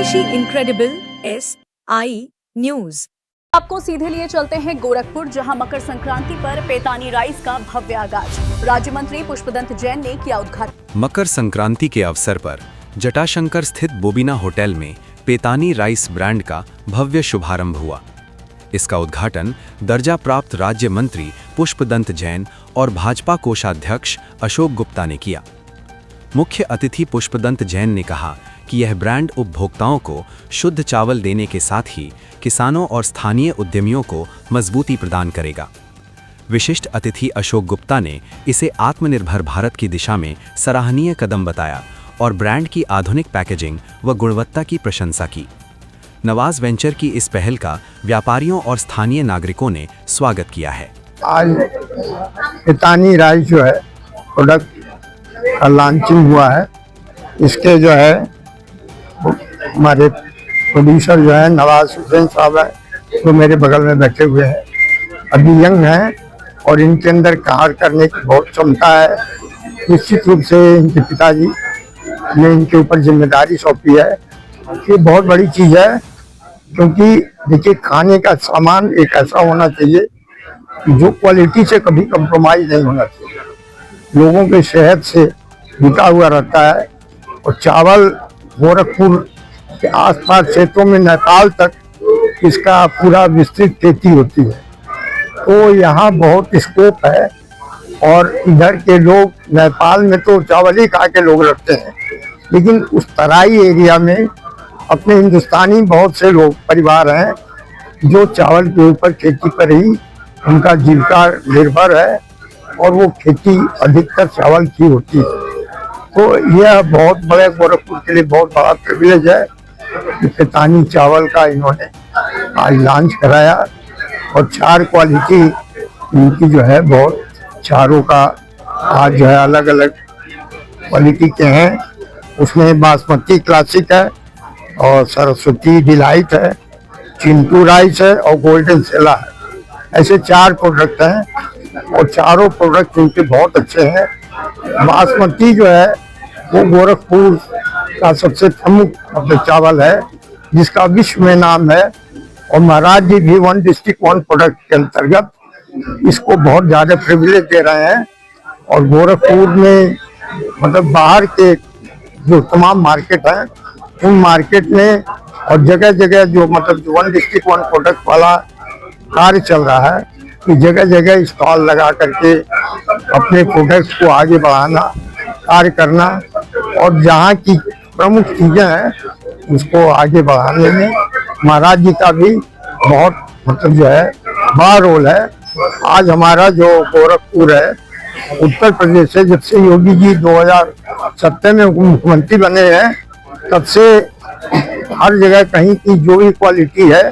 स्वदेशी incredible SI news. आपको सीधे लिए चलते हैं गोरखपुर, जहां मकर संक्रांति पर पेतानी राइस का भव्य आगाज। राज्य मंत्री पुष्पदंत जैन ने किया उद्घाटन। मकर संक्रांति के अवसर पर जटाशंकर स्थित बोबिना होटल में पेतानी राइस ब्रांड का भव्य शुभारंभ हुआ। इसका उद्घाटन दर्जा प्राप्त राज्य मंत्री पुष्पदंत जैन और भाजपा कोषाध्यक्ष अशोक गुप्ता ने किया। मुख्य अतिथि पुष्पदंत जैन ने कहा कि यह ब्रांड उपभोक्ताओं को शुद्ध चावल देने के साथ ही किसानों और स्थानीय उद्यमियों को मजबूती प्रदान करेगा। विशिष्ट अतिथि अशोक गुप्ता ने इसे आत्मनिर्भर भारत की दिशा में सराहनीय कदम बताया और ब्रांड की आधुनिक पैकेजिंग व गुणवत्ता की प्रशंसा की। नवाज वेंचर की इस पहल का व्यापारियों और स्थानीय नागरिकों ने स्वागत किया है। आज पेतानी राइस जो है प्रोडक्ट का लॉन्चिंग हुआ है। इसके जो है हमारे प्रोड्यूसर जो है नवाज हुसैन साहब है, जो मेरे बगल में बैठे हुए हैं। अभी यंग हैं और इनके अंदर कार्य करने की बहुत क्षमता है। निश्चित रूप से इनके पिताजी ने इनके ऊपर जिम्मेदारी सौंपी है। ये बहुत बड़ी चीज़ है, क्योंकि देखिए खाने का सामान एक ऐसा होना चाहिए जो क्वालिटी से कभी कंप्रोमाइज नहीं होना चाहिए, लोगों के सेहत से जुटा हुआ रहता है। और चावल गोरखपुर के आसपास क्षेत्रों में नेपाल तक इसका पूरा विस्तृत खेती होती है, तो यहाँ बहुत स्कोप है। और इधर के लोग नेपाल में तो चावल ही खा के लोग रखते हैं, लेकिन उस तराई एरिया में अपने हिंदुस्तानी बहुत से लोग परिवार हैं जो चावल के ऊपर खेती पर ही उनका जीविका निर्भर है, और वो खेती अधिकतर चावल की होती है। तो यह बहुत बड़े गोरखपुर के लिए बहुत बड़ा प्रिविलेज है कि पेतानी चावल का इन्होंने आज लॉन्च कराया। और चार क्वालिटी इनकी जो है बहुत, चारों का आज जो है अलग अलग क्वालिटी के हैं। उसमें बासमती क्लासिक है और सरस्वती डिलाइट है, चिंटू राइस है और गोल्डन सेला है। ऐसे चार प्रोडक्ट हैं और चारों प्रोडक्ट इनके बहुत अच्छे हैं। बासमती जो है वो गोरखपुर का सबसे प्रमुख मतलब चावल है, जिसका विश्व में नाम है। और महाराज जी भी वन डिस्ट्रिक्ट वन प्रोडक्ट के अंतर्गत इसको बहुत ज़्यादा प्रिविलेज दे रहे हैं। और गोरखपुर में मतलब बाहर के जो तमाम मार्केट हैं, उन मार्केट में और जगह जगह जो मतलब वन डिस्ट्रिक्ट वन प्रोडक्ट वाला कार्य चल रहा है कि जगह जगह स्टॉल लगा करके अपने प्रोडक्ट्स को आगे बढ़ाना, कार्य करना, और जहाँ की प्रमुख चीज़ें हैं उसको आगे बढ़ाने में महाराज जी का भी बहुत मतलब जो है बड़ा रोल है। आज हमारा जो गोरखपुर है उत्तर प्रदेश से, जब से योगी जी 2007 में मुख्यमंत्री बने हैं, तब से हर जगह कहीं की जो भी क्वालिटी है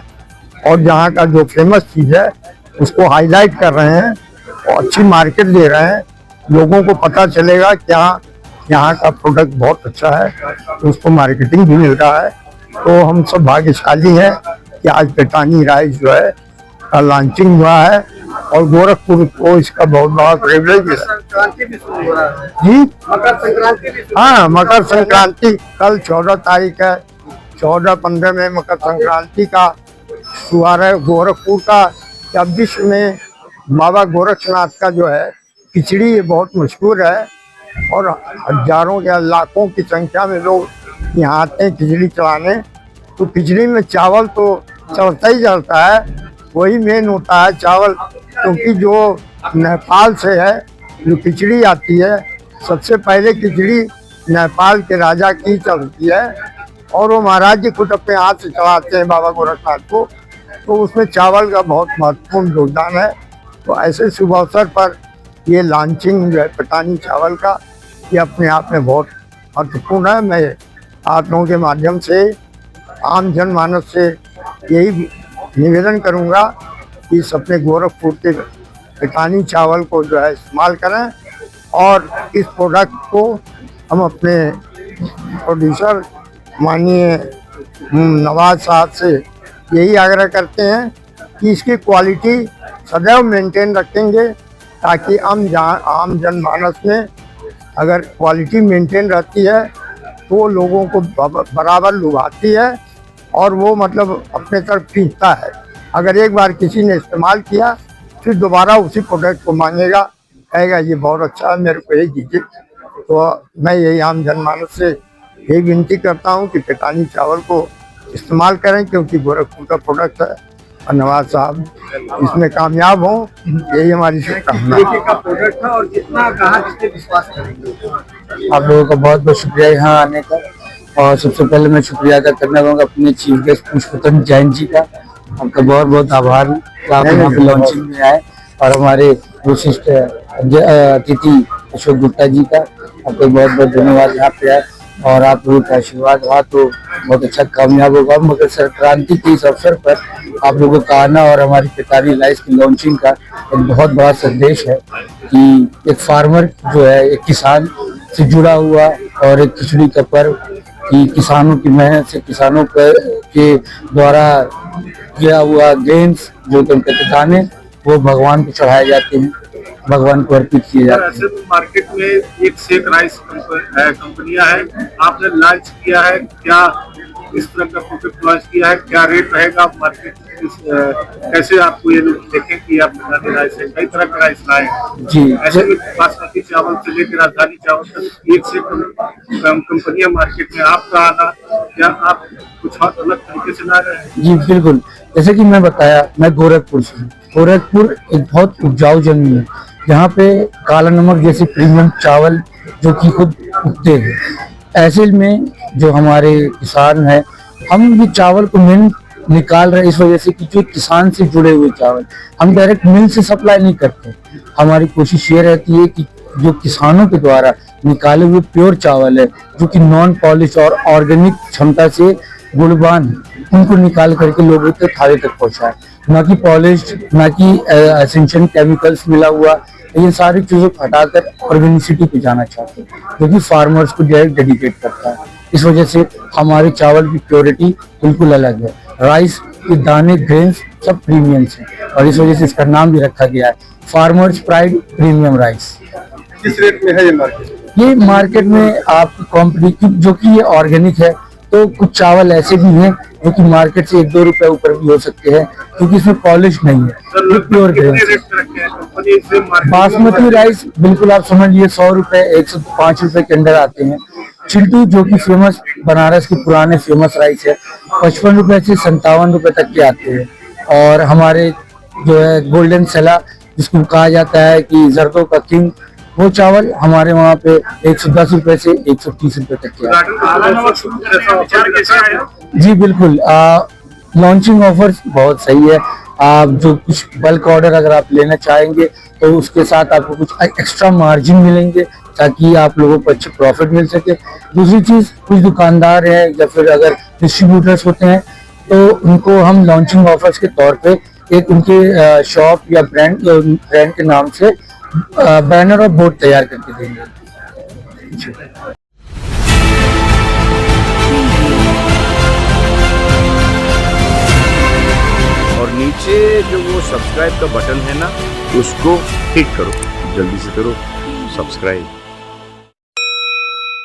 और जहाँ का जो फेमस चीज़ है उसको हाईलाइट कर रहे हैं और अच्छी मार्केट दे रहे हैं। लोगों को पता चलेगा क्या यहाँ का प्रोडक्ट बहुत अच्छा है, तो उसको मार्केटिंग भी मिल रहा है। तो हम सब भाग्यशाली हैं कि आज पेतानी राइस जो है का लॉन्चिंग हुआ है और गोरखपुर को इसका बहुत बड़ा प्रिविलेज है। जी मकर संक्रांति, हाँ मकर संक्रांति कल 14 तारीख है। 14-15 में मकर संक्रांति का शुभारंभ है गोरखपुर का। अब विश्व में बाबा गोरक्षनाथ का जो है खिचड़ी ये बहुत मशहूर है और हजारों या लाखों की संख्या में लोग यहाँ आते हैं खिचड़ी चढ़ाने। तो खिचड़ी में चावल तो चढ़ता ही चढ़ता है, वही मेन होता है चावल, क्योंकि जो नेपाल से है जो खिचड़ी आती है, सबसे पहले खिचड़ी नेपाल के राजा की चढ़ती है और वो महाराज जी खुद अपने हाथ से चढ़ाते हैं बाबा गोरखनाथ को। तो उसमें चावल का बहुत महत्वपूर्ण योगदान है। तो ऐसे शुभ अवसर पर ये लॉन्चिंग जो है पेतानी चावल का, ये अपने आप में बहुत महत्वपूर्ण है। मैं आप लोगों के माध्यम से आम जनमानस से यही निवेदन करूंगा कि इस अपने गोरखपुर के पेतानी चावल को जो है इस्तेमाल करें और इस प्रोडक्ट को हम अपने प्रोड्यूसर माननीय नवाज साहब से यही आग्रह करते हैं कि इसकी क्वालिटी सदैव मेंटेन रखेंगे, ताकि आम जनमानस में अगर क्वालिटी मेंटेन रहती है तो लोगों को बराबर लुभाती है और वो मतलब अपने तरफ खींचता है। अगर एक बार किसी ने इस्तेमाल किया फिर दोबारा उसी प्रोडक्ट को मांगेगा, कहेगा ये बहुत अच्छा है, मेरे को यही दीजिए। तो मैं यही आम जनमानस से यही विनती करता हूँ कि पेतानी चावल को इस्तेमाल करें, क्योंकि गोरखपुर का प्रोडक्ट है और नवाज साहब इसमें कामयाब हों, यही हमारी शुभकामना है। का प्रोडक्ट है और जितना ग्राहक इस पे विश्वास करेंगे। आप लोगों का बहुत बहुत शुक्रिया यहाँ आने का। और सबसे पहले मैं शुक्रिया अदा करना चाहूँगा अपने चीफ गेस्ट पुष्पतंत्र जैन जी का। आपका बहुत बहुत आभार कि आप यहाँ पे लॉन्चिंग में आए। और हमारे विशिष्ट अतिथि अशोक गुप्ता जी का आपको बहुत बहुत धन्यवाद यहाँ पे आए। और आप लोगों का आशीर्वाद रहा तो बहुत अच्छा कामयाब होगा। मकर संक्रांति के इस अवसर पर आप लोगों का आना और हमारी पेतानी राइस की लॉन्चिंग का एक बहुत बड़ा संदेश है कि एक फार्मर जो है, एक किसान से जुड़ा हुआ और एक खिचड़ी का पर्व कि किसानों की मेहनत से, किसानों के द्वारा किया हुआ गेन्स जो कि उनके दाने वो भगवान को चढ़ाए जाते हैं, भगवान को अर्पित किए जाते हैं। ऐसे मार्केट में एक से एक राइस कंपनियां हैं, आपने लॉन्च किया है, क्या इस तरह का प्रोडक्ट लॉन्च किया है, क्या रेट रहेगा मार्केट में, कैसे आपको ये लोग देखें कि आप पेतानी राइस है, कई तरह का राइस लाए जी, ऐसे में बासमती चावल से लेकर राजधानी चावल तक एक से कम कंपनियां मार्केट में, आपका आना, क्या आप कुछ और अलग तरीके से ला रहे हैं? जी बिल्कुल, जैसे कि मैं बताया, मैं गोरखपुर से हूँ। गोरखपुर एक बहुत उपजाऊ जमीन है जहाँ पे काला नमक जैसे प्रीमियम चावल जो कि खुद उगते हैं। ऐसे में जो हमारे किसान हैं, हम ये चावल को मिल निकाल रहे इस वजह से कि जो किसान से जुड़े हुए चावल हम डायरेक्ट मिल से सप्लाई नहीं करते। हमारी कोशिश ये रहती है कि जो किसानों के द्वारा निकाले हुए प्योर चावल है जो कि नॉन पॉलिश और ऑर्गेनिक क्षमता से गुणवान है, उनको निकाल करके लोगों तक थाली तक पहुंचाए, ना कि पॉलिश, ना कि एसेंशियल केमिकल्स मिला हुआ, ये सारी चीजों को हटाकर ऑर्गेनिसिटी पे जाना चाहते हैं जो कि फार्मर्स को डायरेक्ट डेडिकेट करता है। इस वजह से हमारे चावल की प्योरिटी बिल्कुल अलग है। राइस के दाने, ग्रेन्स सब प्रीमियम्स हैं और इस वजह से इसका नाम भी रखा गया है फार्मर्स प्राइड प्रीमियम राइस। किस रेट में है ये मार्केट? ये मार्केट में आप कॉम्पिटिटिव जो कि ये ऑर्गेनिक है, तो कुछ चावल ऐसे भी हैं जो कि मार्केट से 1-2 रुपए ऊपर भी हो सकते हैं क्योंकि इसमें पॉलिश नहीं है, ये प्योर ग्रेन। बासमती राइस बिल्कुल आप समझ लिए 100 रुपए, 105 रुपए के अंदर आते हैं। चिल्टू जो कि फेमस बनारस के पुराने फेमस राइस है, 55 रुपए से 57 रुपए तक के आते हैं। और हमारे जो है गोल्डन सला जिसको कहा जाता है कि जर्दों का किंग, वो चावल हमारे वहाँ पे 110 रुपए से 130 रुपए तक के आते हैं। जी बिल्कुल, लॉन्चिंग ऑफर्स बहुत सही है। आप जो कुछ बल्क ऑर्डर अगर आप लेना चाहेंगे तो उसके साथ आपको कुछ एक्स्ट्रा मार्जिन मिलेंगे ताकि आप लोगों को अच्छे प्रॉफिट मिल सके। दूसरी चीज, कुछ दुकानदार हैं या फिर अगर डिस्ट्रीब्यूटर्स होते हैं तो उनको हम लॉन्चिंग ऑफर्स के तौर पे एक उनके शॉप या ब्रांड के नाम से बैनर और बोर्ड तैयार करके देंगे। और नीचे जो वो सब्सक्राइब का बटन है ना, उसको हिट करो, जल्दी से करो सब्सक्राइब।